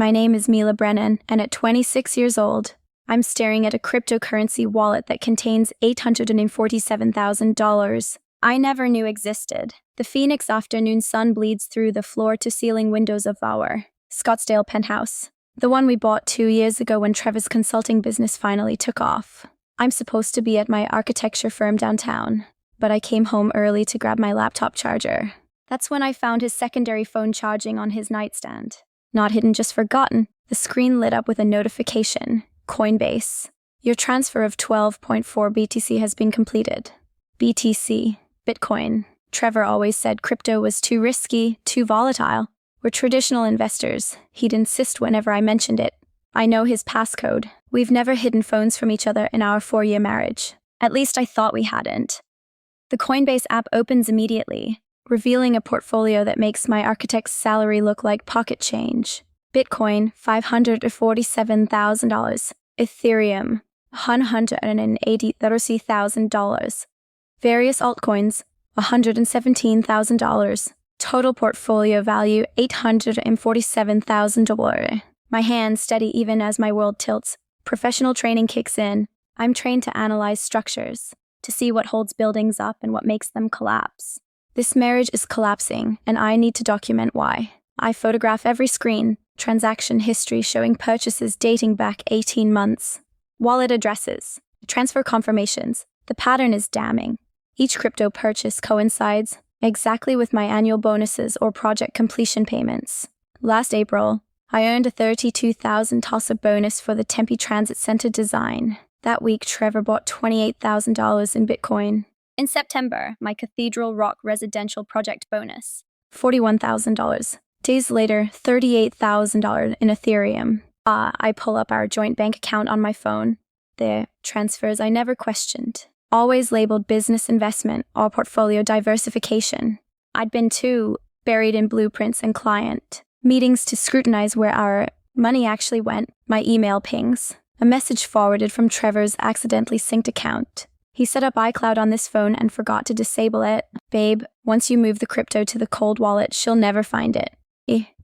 My name is Mila Brennan, and at 26 years old, I'm staring at a cryptocurrency wallet that contains $847,000 I never knew existed. The Phoenix afternoon sun bleeds through the floor-to-ceiling windows of our Scottsdale penthouse, the one we bought 2 years ago when Trevor's consulting business finally took off. I'm supposed to be at my architecture firm downtown, but I came home early to grab my laptop charger. That's when I found his secondary phone charging on his nightstand. Not hidden, just forgotten. The screen lit up with a notification. Coinbase. Your transfer of 12.4 BTC has been completed. BTC. Bitcoin. Trevor always said crypto was too risky, too volatile. We're traditional investors. He'd insist whenever I mentioned it. I know his passcode. We've never hidden phones from each other in our 4-year marriage. At least I thought we hadn't. The Coinbase app opens immediately, revealing a portfolio that makes my architect's salary look like pocket change. Bitcoin, $547,000. Ethereum, $180,000. Various altcoins, $117,000. Total portfolio value, $847,000. My hands steady even as my world tilts. Professional training kicks in. I'm trained to analyze structures, to see what holds buildings up and what makes them collapse. This marriage is collapsing, and I need to document why. I photograph every screen, transaction history showing purchases dating back 18 months. Wallet addresses, transfer confirmations. The pattern is damning. Each crypto purchase coincides exactly with my annual bonuses or project completion payments. Last April, I earned a $32,000 bonus for the Tempe Transit Center design. That week, Trevor bought $28,000 in Bitcoin. In September, my Cathedral Rock residential project bonus, $41,000. Days later, $38,000 in Ethereum. I pull up our joint bank account on my phone. There, transfers I never questioned. Always labeled business investment or portfolio diversification. I'd been too buried in blueprints and client meetings to scrutinize where our money actually went. My email pings. A message forwarded from Trevor's accidentally synced account. He set up iCloud on this phone and forgot to disable it. Babe, once you move the crypto to the cold wallet, she'll never find it.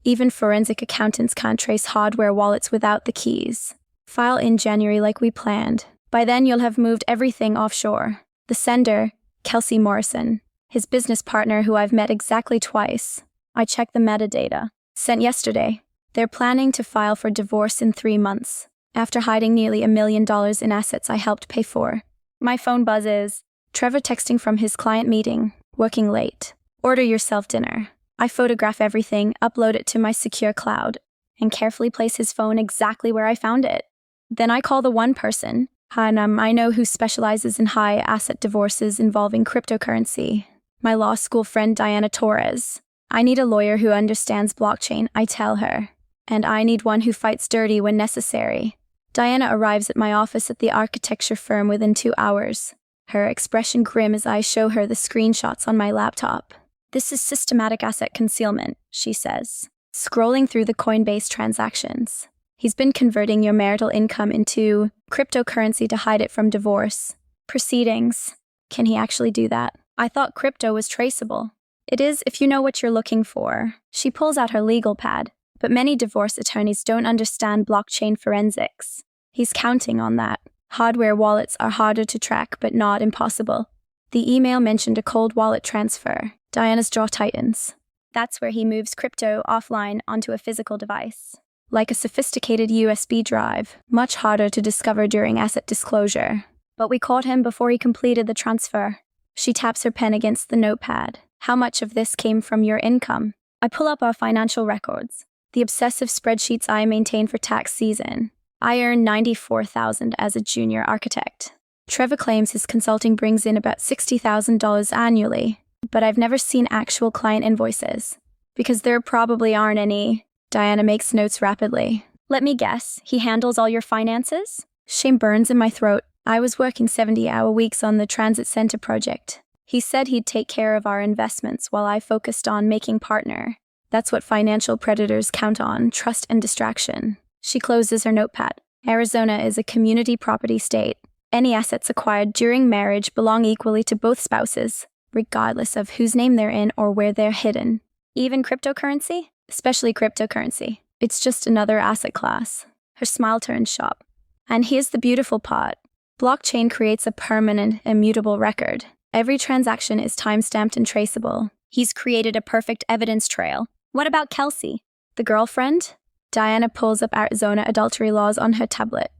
Even forensic accountants can't trace hardware wallets without the keys. File in January like we planned. By then, you'll have moved everything offshore. The sender, Kelsey Morrison, his business partner who I've met exactly twice. I checked the metadata. Sent yesterday. They're planning to file for divorce in 3 months, after hiding nearly $1 million in assets I helped pay for. My phone buzzes. Trevor texting from his client meeting, working late. Order yourself dinner. I photograph everything, upload it to my secure cloud, and carefully place his phone exactly where I found it. Then I call the one person, and I know who specializes in high asset divorces involving cryptocurrency. My law school friend Diana Torres. I need a lawyer who understands blockchain, I tell her. And I need one who fights dirty when necessary. Diana arrives at my office at the architecture firm within 2 hours. Her expression grim as I show her the screenshots on my laptop. This is systematic asset concealment, she says, scrolling through the Coinbase transactions. He's been converting your marital income into cryptocurrency to hide it from divorce proceedings. Can he actually do that? I thought crypto was traceable. It is if you know what you're looking for. She pulls out her legal pad, but many divorce attorneys don't understand blockchain forensics. He's counting on that. Hardware wallets are harder to track, but not impossible. The email mentioned a cold wallet transfer. Diana's jaw tightens. That's where he moves crypto offline onto a physical device. Like a sophisticated USB drive, much harder to discover during asset disclosure. But we caught him before he completed the transfer. She taps her pen against the notepad. How much of this came from your income? I pull up our financial records, the obsessive spreadsheets I maintain for tax season. I earn $94,000 as a junior architect. Trevor claims his consulting brings in about $60,000 annually, but I've never seen actual client invoices, because there probably aren't any. Diana makes notes rapidly. Let me guess, he handles all your finances? Shame burns in my throat. I was working 70-hour weeks on the transit center project. He said he'd take care of our investments while I focused on making partner. That's what financial predators count on, trust and distraction. She closes her notepad. Arizona is a community property state. Any assets acquired during marriage belong equally to both spouses, regardless of whose name they're in or where they're hidden. Even cryptocurrency? Especially cryptocurrency. It's just another asset class. Her smile turned sharp. And here's the beautiful part. Blockchain creates a permanent, immutable record. Every transaction is timestamped and traceable. He's created a perfect evidence trail. What about Kelsey? The girlfriend? Diana pulls up Arizona adultery laws on her tablet.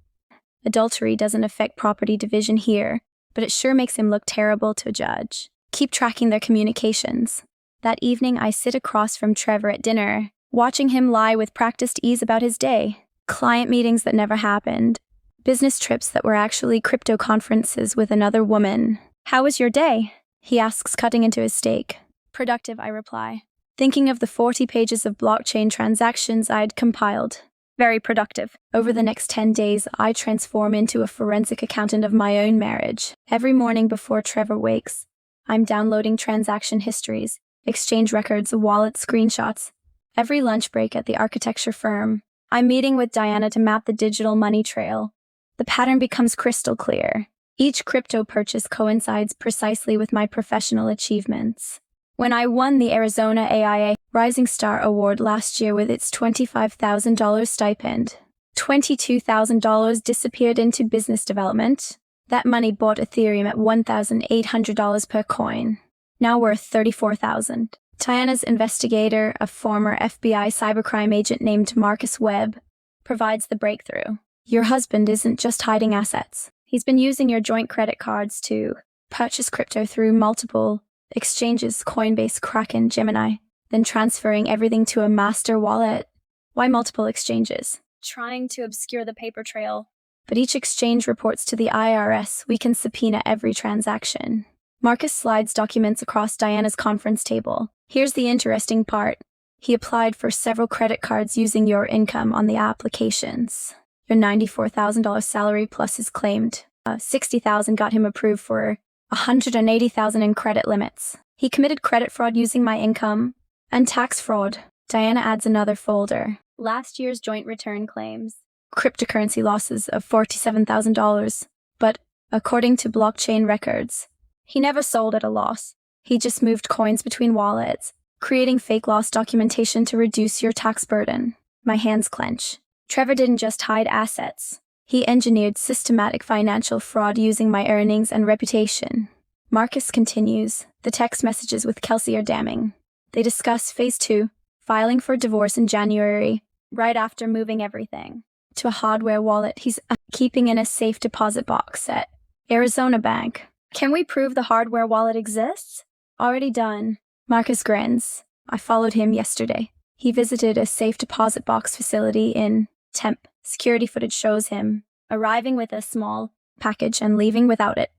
Adultery doesn't affect property division here, but it sure makes him look terrible to a judge. Keep tracking their communications. That evening, I sit across from Trevor at dinner, watching him lie with practiced ease about his day. Client meetings that never happened. Business trips that were actually crypto conferences with another woman. How was your day? He asks, cutting into his steak. Productive, I reply, thinking of the 40 pages of blockchain transactions I'd compiled. Very productive. Over the next 10 days, I transform into a forensic accountant of my own marriage. Every morning before Trevor wakes, I'm downloading transaction histories, exchange records, wallet screenshots. Every lunch break at the architecture firm, I'm meeting with Diana to map the digital money trail. The pattern becomes crystal clear. Each crypto purchase coincides precisely with my professional achievements. When I won the Arizona AIA Rising Star Award last year with its $25,000 stipend, $22,000 disappeared into business development. That money bought Ethereum at $1,800 per coin, now worth $34,000. Diana's investigator, a former FBI cybercrime agent named Marcus Webb, provides the breakthrough. Your husband isn't just hiding assets. He's been using your joint credit cards to purchase crypto through multiple exchanges, Coinbase, Kraken, Gemini, then transferring everything to a master wallet. Why multiple exchanges? Trying to obscure the paper trail. But each exchange reports to the IRS. We can subpoena every transaction. Marcus slides documents across Diana's conference table. Here's the interesting part. He applied for several credit cards using your income on the applications. Your $94,000 salary plus his claimed $60,000 got him approved for $180,000 in credit limits. He committed credit fraud using my income and tax fraud. Diana adds another folder. Last year's joint return claims. Cryptocurrency losses of $47,000. But according to blockchain records, he never sold at a loss. He just moved coins between wallets, creating fake loss documentation to reduce your tax burden. My hands clench. Trevor didn't just hide assets. He engineered systematic financial fraud using my earnings and reputation. Marcus continues. The text messages with Kelsey are damning. They discuss Phase 2, filing for divorce in January, right after moving everything to a hardware wallet he's keeping in a safe deposit box at Arizona Bank. Can we prove the hardware wallet exists? Already done. Marcus grins. I followed him yesterday. He visited a safe deposit box facility in Contempt. Security footage shows him arriving with a small package and leaving without it.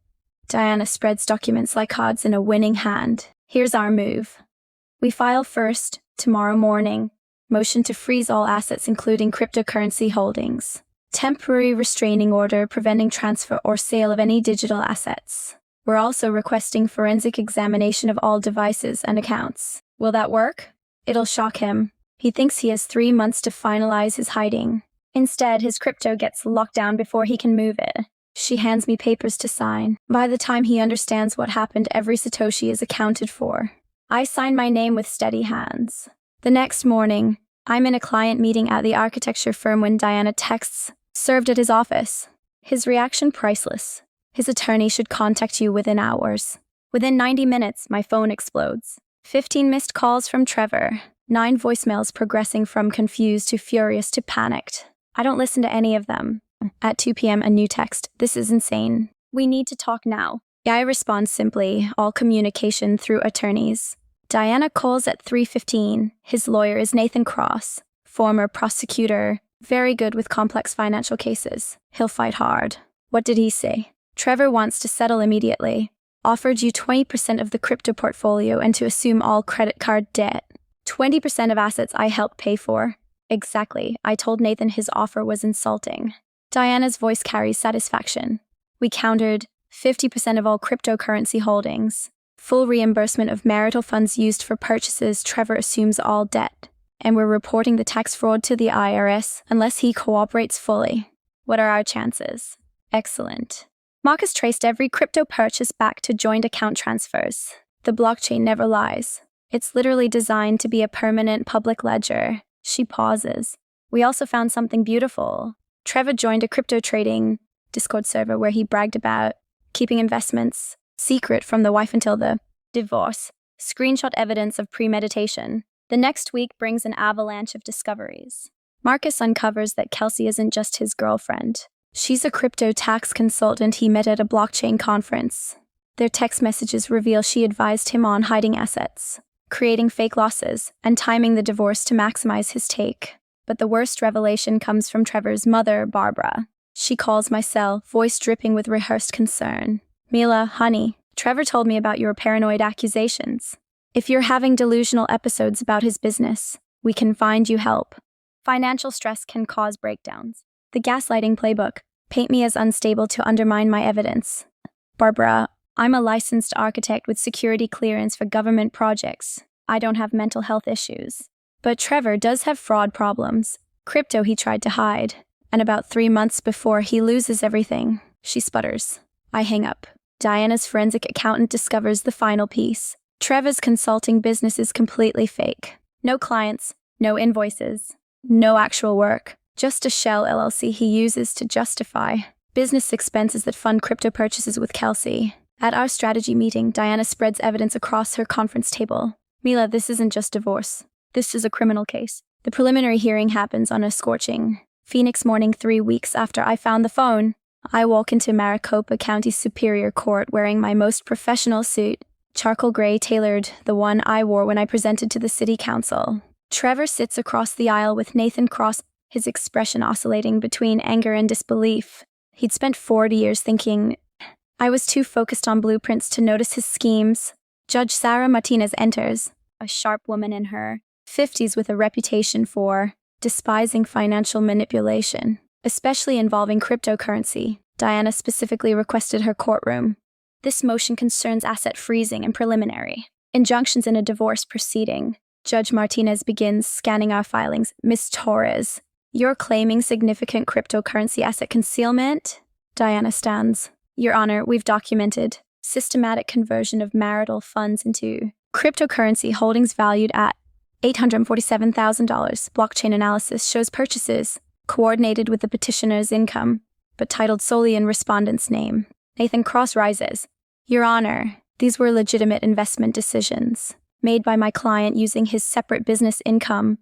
Diana spreads documents like cards in a winning hand. Here's our move. We file first, tomorrow morning. Motion to freeze all assets including cryptocurrency holdings. Temporary restraining order preventing transfer or sale of any digital assets. We're also requesting forensic examination of all devices and accounts. Will that work? It'll shock him. He thinks he has 3 months to finalize his hiding. Instead, his crypto gets locked down before he can move it. She hands me papers to sign. By the time he understands what happened, every Satoshi is accounted for. I sign my name with steady hands. The next morning, I'm in a client meeting at the architecture firm when Diana texts, served at his office. His reaction priceless. His attorney should contact you within hours. Within 90 minutes, my phone explodes. 15 missed calls from Trevor. 9 voicemails progressing from confused to furious to panicked. I don't listen to any of them. At 2 p.m., a new text. This is insane. We need to talk now. I respond simply, all communication through attorneys. Diana calls at 3:15. His lawyer is Nathan Cross, former prosecutor, very good with complex financial cases. He'll fight hard. What did he say? Trevor wants to settle immediately. Offered you 20% of the crypto portfolio and to assume all credit card debt. 20% of assets I helped pay for. Exactly. I told Nathan his offer was insulting. Diana's voice carries satisfaction. We countered 50% of all cryptocurrency holdings. Full reimbursement of marital funds used for purchases. Trevor assumes all debt. And we're reporting the tax fraud to the IRS unless he cooperates fully. What are our chances? Excellent. Marcus traced every crypto purchase back to joint account transfers. The blockchain never lies. It's literally designed to be a permanent public ledger. She pauses. We also found something beautiful. Trevor joined a crypto trading Discord server where he bragged about keeping investments secret from the wife until the divorce. Screenshot evidence of premeditation. The next week brings an avalanche of discoveries. Marcus uncovers that Kelsey isn't just his girlfriend. She's a crypto tax consultant he met at a blockchain conference. Their text messages reveal she advised him on hiding assets, creating fake losses, and timing the divorce to maximize his take. But the worst revelation comes from Trevor's mother, Barbara. She calls my cell, voice dripping with rehearsed concern. Mila, honey, Trevor told me about your paranoid accusations. If you're having delusional episodes about his business, we can find you help. Financial stress can cause breakdowns. The gaslighting playbook. Paint me as unstable to undermine my evidence. Barbara, I'm a licensed architect with security clearance for government projects. I don't have mental health issues. But Trevor does have fraud problems. Crypto he tried to hide. And about 3 months before he loses everything, she sputters. I hang up. Diana's forensic accountant discovers the final piece. Trevor's consulting business is completely fake. No clients, no invoices, no actual work. Just a shell LLC he uses to justify business expenses that fund crypto purchases with Kelsey. At our strategy meeting, Diana spreads evidence across her conference table. Mila, this isn't just divorce. This is a criminal case. The preliminary hearing happens on a scorching Phoenix morning 3 weeks after I found the phone. I walk into Maricopa County Superior Court wearing my most professional suit, charcoal gray tailored, the one I wore when I presented to the city council. Trevor sits across the aisle with Nathan Cross, his expression oscillating between anger and disbelief. He'd spent 40 years thinking I was too focused on blueprints to notice his schemes. Judge Sarah Martinez enters, a sharp woman in her 50s with a reputation for despising financial manipulation, especially involving cryptocurrency. Diana specifically requested her courtroom. This motion concerns asset freezing and preliminary injunctions in a divorce proceeding. Judge Martinez begins scanning our filings. Ms. Torres, you're claiming significant cryptocurrency asset concealment? Diana stands. Your Honor, we've documented systematic conversion of marital funds into cryptocurrency holdings valued at $847,000. Blockchain analysis shows purchases coordinated with the petitioner's income, but titled solely in respondent's name. Nathan Cross rises. Your Honor, these were legitimate investment decisions made by my client using his separate business income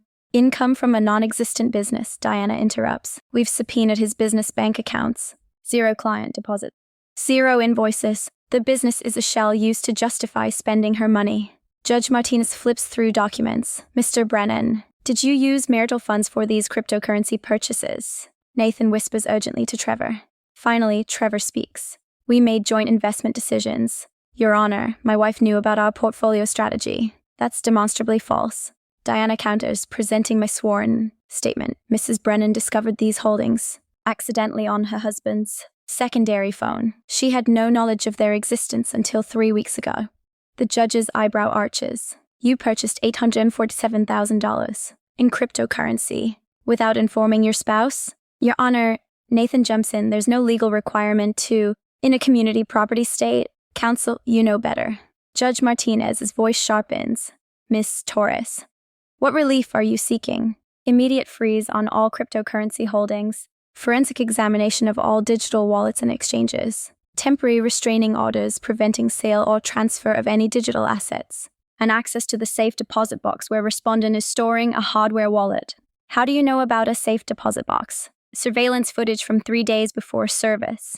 from a non-existent business. Diana interrupts. We've subpoenaed his business bank accounts. 0 client deposits. 0 invoices. The business is a shell used to justify spending her money. Judge Martinez flips through documents. Mr. Brennan, did you use marital funds for these cryptocurrency purchases? Nathan whispers urgently to Trevor. Finally, Trevor speaks. We made joint investment decisions. Your Honor, my wife knew about our portfolio strategy. That's demonstrably false. Diana counters, presenting my sworn statement. Mrs. Brennan discovered these holdings accidentally on her husband's secondary phone. She had no knowledge of their existence until 3 weeks ago. The judge's eyebrow arches. You purchased $847,000 in cryptocurrency without informing your spouse? Your Honor, Nathan jumps in. There's no legal requirement to, in a community property state. Counsel, you know better. Judge Martinez's voice sharpens. Miss Torres, what relief are you seeking? Immediate freeze on all cryptocurrency holdings, forensic examination of all digital wallets and exchanges, temporary restraining orders preventing sale or transfer of any digital assets, and access to the safe deposit box where respondent is storing a hardware wallet. How do you know about a safe deposit box? Surveillance footage from 3 days before service.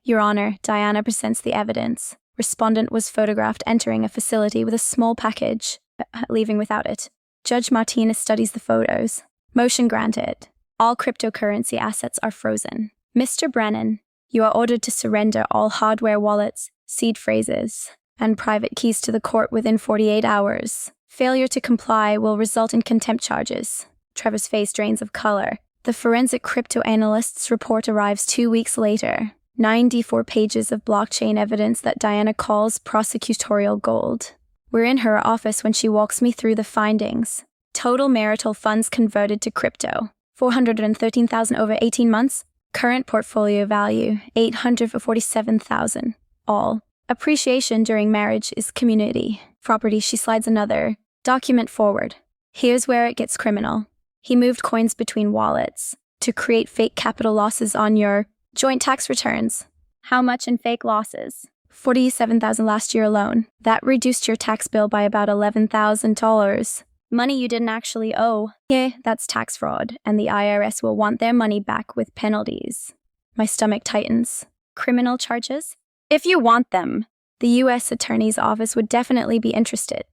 Your Honor, Diana presents the evidence. Respondent was photographed entering a facility with a small package, leaving without it. Judge Martinez studies the photos. Motion granted. All cryptocurrency assets are frozen. Mr. Brennan, you are ordered to surrender all hardware wallets, seed phrases, and private keys to the court within 48 hours. Failure to comply will result in contempt charges. Trevor's face drains of color. The forensic crypto analyst's report arrives 2 weeks later. 94 pages of blockchain evidence that Diana calls prosecutorial gold. We're in her office when she walks me through the findings. Total marital funds converted to crypto, $413,000 over 18 months. Current portfolio value, $847,000. All. Appreciation during marriage is community property. She slides another document forward. Here's where it gets criminal. He moved coins between wallets to create fake capital losses on your joint tax returns. How much in fake losses? $47,000 last year alone. That reduced your tax bill by about $11,000. Money you didn't actually owe. Yeah, that's tax fraud, and the IRS will want their money back with penalties. My stomach tightens. Criminal charges? If you want them. The U.S. Attorney's Office would definitely be interested.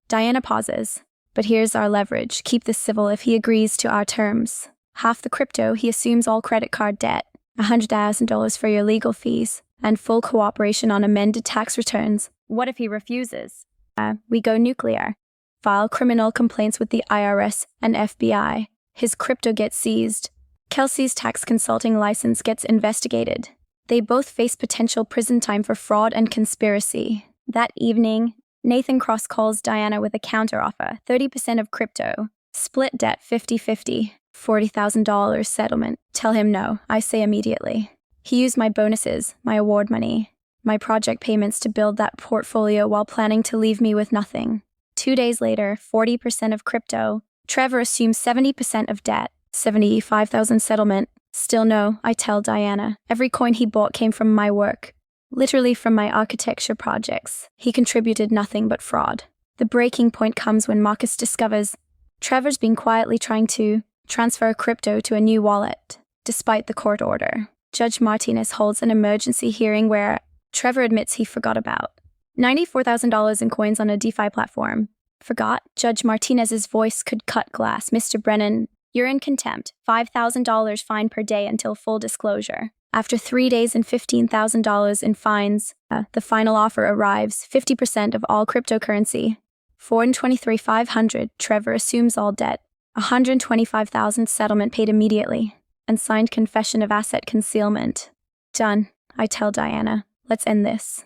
Diana pauses. But here's our leverage. Keep this civil if he agrees to our terms. Half the crypto, he assumes all credit card debt. $100,000 for your legal fees, and full cooperation on amended tax returns. What if he refuses? We go nuclear. File criminal complaints with the IRS and FBI. His crypto gets seized. Kelsey's tax consulting license gets investigated. They both face potential prison time for fraud and conspiracy. That evening, Nathan Cross calls Diana with a counteroffer, 30% of crypto, split debt 50-50, $40,000 settlement. Tell him no, I say immediately. He used my bonuses, my award money, my project payments to build that portfolio while planning to leave me with nothing. 2 days later, 40% of crypto. Trevor assumes 70% of debt, $75,000 settlement. Still no, I tell Diana. Every coin he bought came from my work. Literally from my architecture projects. He contributed nothing but fraud. The breaking point comes when Marcus discovers Trevor's been quietly trying to transfer crypto to a new wallet, despite the court order. Judge Martinez holds an emergency hearing where Trevor admits he forgot about $94,000 in coins on a DeFi platform. Forgot? Judge Martinez's voice could cut glass. Mr. Brennan, you're in contempt. $5,000 fine per day until full disclosure. After 3 days and $15,000 in fines, the final offer arrives, 50% of all cryptocurrency. $423,500, Trevor assumes all debt. $125,000 settlement paid immediately, and signed confession of asset concealment. Done, I tell Diana. Let's end this.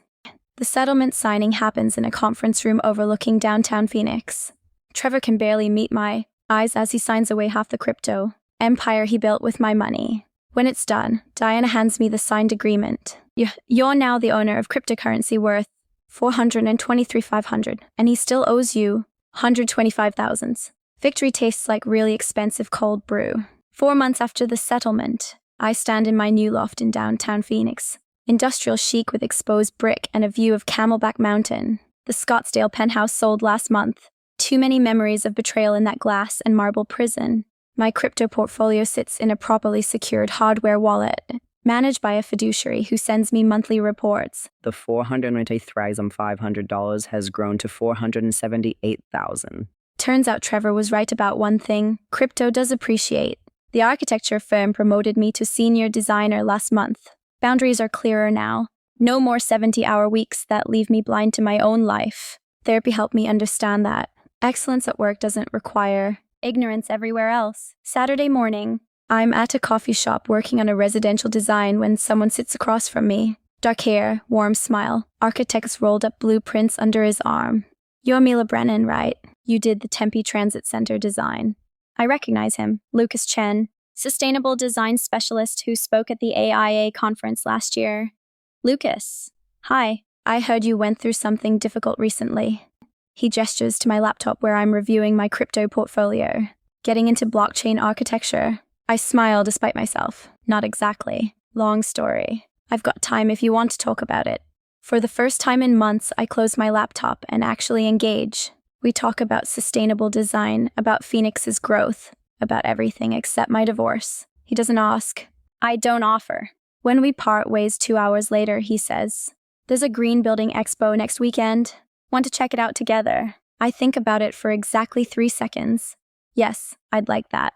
The settlement signing happens in a conference room overlooking downtown Phoenix. Trevor can barely meet my eyes as he signs away half the crypto empire he built with my money. When it's done, Diana hands me the signed agreement. You're now the owner of cryptocurrency worth $423,500, and he still owes you $125,000. Victory tastes like really expensive cold brew. 4 months after the settlement, I stand in my new loft in downtown Phoenix. Industrial chic with exposed brick and a view of Camelback Mountain. The Scottsdale penthouse sold last month. Too many memories of betrayal in that glass and marble prison. My crypto portfolio sits in a properly secured hardware wallet, managed by a fiduciary who sends me monthly reports. The $423,500 has grown to $478,000. Turns out Trevor was right about one thing. Crypto does appreciate. The architecture firm promoted me to senior designer last month. Boundaries are clearer now. No more 70-hour weeks that leave me blind to my own life. Therapy helped me understand that excellence at work doesn't require ignorance everywhere else. Saturday morning, I'm at a coffee shop working on a residential design when someone sits across from me. Dark hair, warm smile, architect's rolled up blueprints under his arm. You're Mila Brennan, right? You did the Tempe Transit Center design. I recognize him, Lucas Chen, sustainable design specialist who spoke at the AIA conference last year. Lucas, hi, I heard you went through something difficult recently. He gestures to my laptop where I'm reviewing my crypto portfolio. Getting into blockchain architecture. I smile despite myself. Not exactly. Long story. I've got time if you want to talk about it. For the first time in months, I close my laptop and actually engage. We talk about sustainable design, about Phoenix's growth, about everything except my divorce. He doesn't ask. I don't offer. When we part ways 2 hours later, he says, "There's a green building expo next weekend. Want to check it out together?" I think about it for exactly 3 seconds. Yes, I'd like that.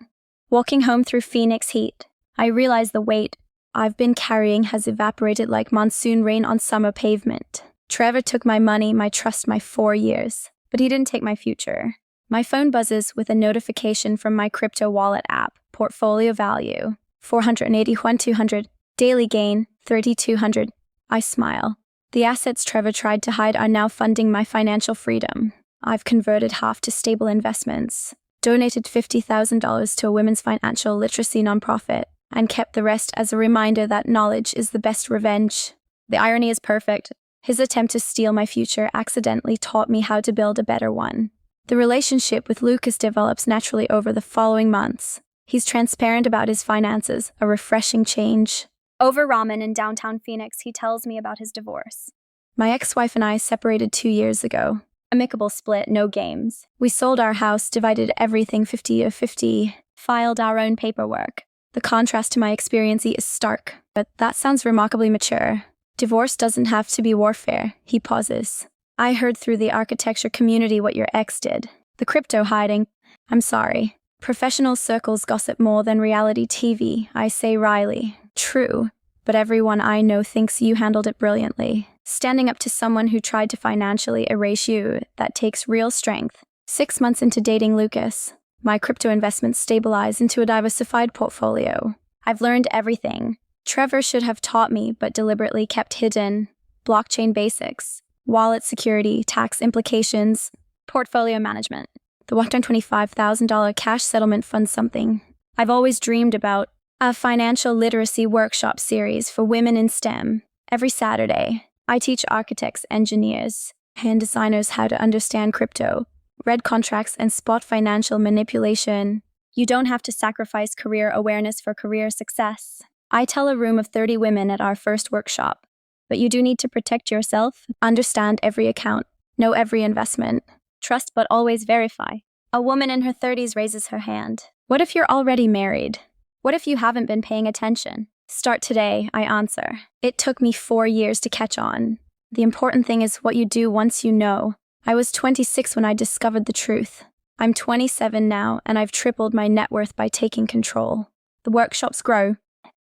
Walking home through Phoenix heat, I realize the weight I've been carrying has evaporated like monsoon rain on summer pavement. Trevor took my money, my trust, my 4 years, but he didn't take my future. My phone buzzes with a notification from my crypto wallet app. Portfolio value, $481,200. Daily gain, $3,200. I smile. The assets Trevor tried to hide are now funding my financial freedom. I've converted half to stable investments, donated $50,000 to a women's financial literacy nonprofit, and kept the rest as a reminder that knowledge is the best revenge. The irony is perfect. His attempt to steal my future accidentally taught me how to build a better one. The relationship with Lucas develops naturally over the following months. He's transparent about his finances, a refreshing change. Over ramen in downtown Phoenix, he tells me about his divorce. My ex-wife and I separated 2 years ago. Amicable split, no games. We sold our house, divided everything 50-50, filed our own paperwork. The contrast to my experience is stark, but that sounds remarkably mature. Divorce doesn't have to be warfare. He pauses. I heard through the architecture community what your ex did. The crypto hiding. I'm sorry. Professional circles gossip more than reality TV, I say wryly. True, but everyone I know thinks you handled it brilliantly. Standing up to someone who tried to financially erase you, that takes real strength. 6 months into dating Lucas, my crypto investments stabilize into a diversified portfolio. I've learned everything. Trevor should have taught me, but deliberately kept hidden. Blockchain basics, wallet security, tax implications, portfolio management. The $125,000 cash settlement fund something I've always dreamed about. A financial literacy workshop series for women in STEM. Every Saturday, I teach architects, engineers, and designers how to understand crypto, read contracts, and spot financial manipulation. You don't have to sacrifice career awareness for career success. I tell a room of 30 women at our first workshop, but you do need to protect yourself, understand every account, know every investment, trust but always verify. A woman in her 30s raises her hand. What if you're already married? What if you haven't been paying attention? Start today, I answer. It took me 4 years to catch on. The important thing is what you do once you know. I was 26 when I discovered the truth. I'm 27 now, and I've tripled my net worth by taking control. The workshops grow.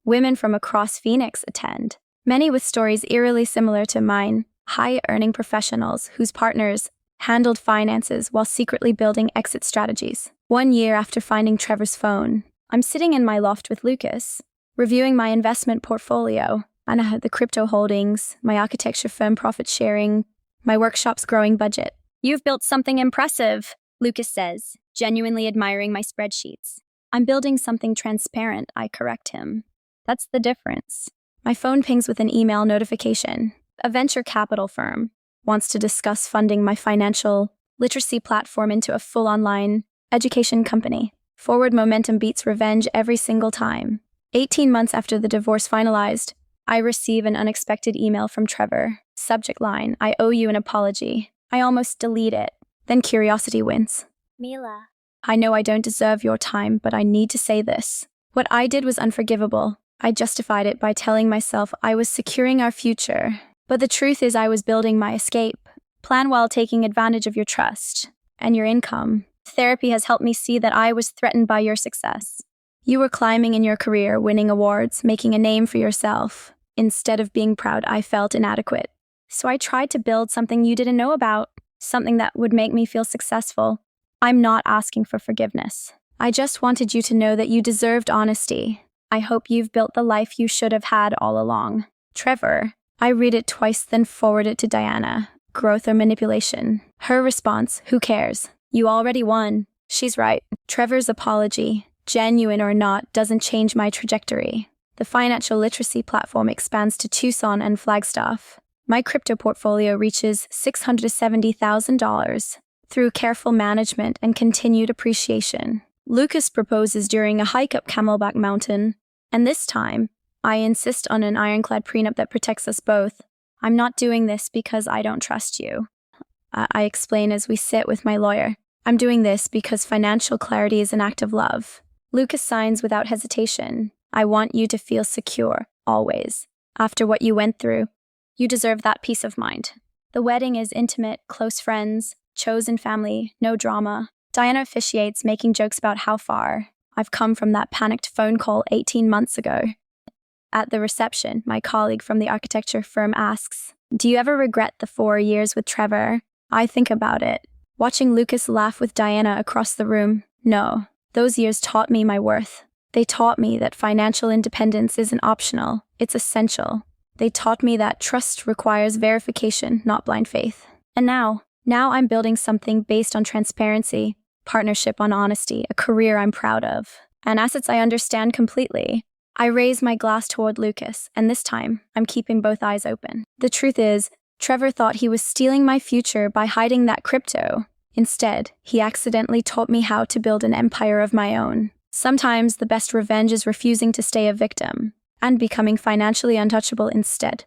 Women from across Phoenix attend, many with stories eerily similar to mine, high-earning professionals whose partners handled finances while secretly building exit strategies. 1 year after finding Trevor's phone, I'm sitting in my loft with Lucas, reviewing my investment portfolio, and I had the crypto holdings, my architecture firm profit sharing, my workshop's growing budget. You've built something impressive, Lucas says, genuinely admiring my spreadsheets. I'm building something transparent, I correct him. That's the difference. My phone pings with an email notification. A venture capital firm wants to discuss funding my financial literacy platform into a full online education company. Forward momentum beats revenge every single time. 18 months after the divorce finalized, I receive an unexpected email from Trevor. Subject line, I owe you an apology. I almost delete it. Then curiosity wins. Mila. I know I don't deserve your time, but I need to say this. What I did was unforgivable. I justified it by telling myself I was securing our future. But the truth is I was building my escape. Plan while taking advantage of your trust and your income. Therapy has helped me see that I was threatened by your success. You were climbing in your career, winning awards, making a name for yourself. Instead of being proud, I felt inadequate. So I tried to build something you didn't know about, something that would make me feel successful. I'm not asking for forgiveness. I just wanted you to know that you deserved honesty. I hope you've built the life you should have had all along. Trevor. I read it twice, then forward it to Diana. Growth or manipulation? Her response, who cares? You already won. She's right. Trevor's apology, genuine or not, doesn't change my trajectory. The financial literacy platform expands to Tucson and Flagstaff. My crypto portfolio reaches $670,000 through careful management and continued appreciation. Lucas proposes during a hike up Camelback Mountain, and this time, I insist on an ironclad prenup that protects us both. I'm not doing this because I don't trust you. I explain as we sit with my lawyer. I'm doing this because financial clarity is an act of love. Lucas signs without hesitation. I want you to feel secure, always. After what you went through, you deserve that peace of mind. The wedding is intimate, close friends, chosen family, no drama. Diana officiates, making jokes about how far I've come from that panicked phone call 18 months ago. At the reception, my colleague from the architecture firm asks, "Do you ever regret the 4 years with Trevor?" I think about it. Watching Lucas laugh with Diana across the room, no. Those years taught me my worth. They taught me that financial independence isn't optional, it's essential. They taught me that trust requires verification, not blind faith. And now I'm building something based on transparency, partnership on honesty, a career I'm proud of, and assets I understand completely. I raise my glass toward Lucas, and this time, I'm keeping both eyes open. The truth is, Trevor thought he was stealing my future by hiding that crypto. Instead, he accidentally taught me how to build an empire of my own. Sometimes the best revenge is refusing to stay a victim and becoming financially untouchable instead.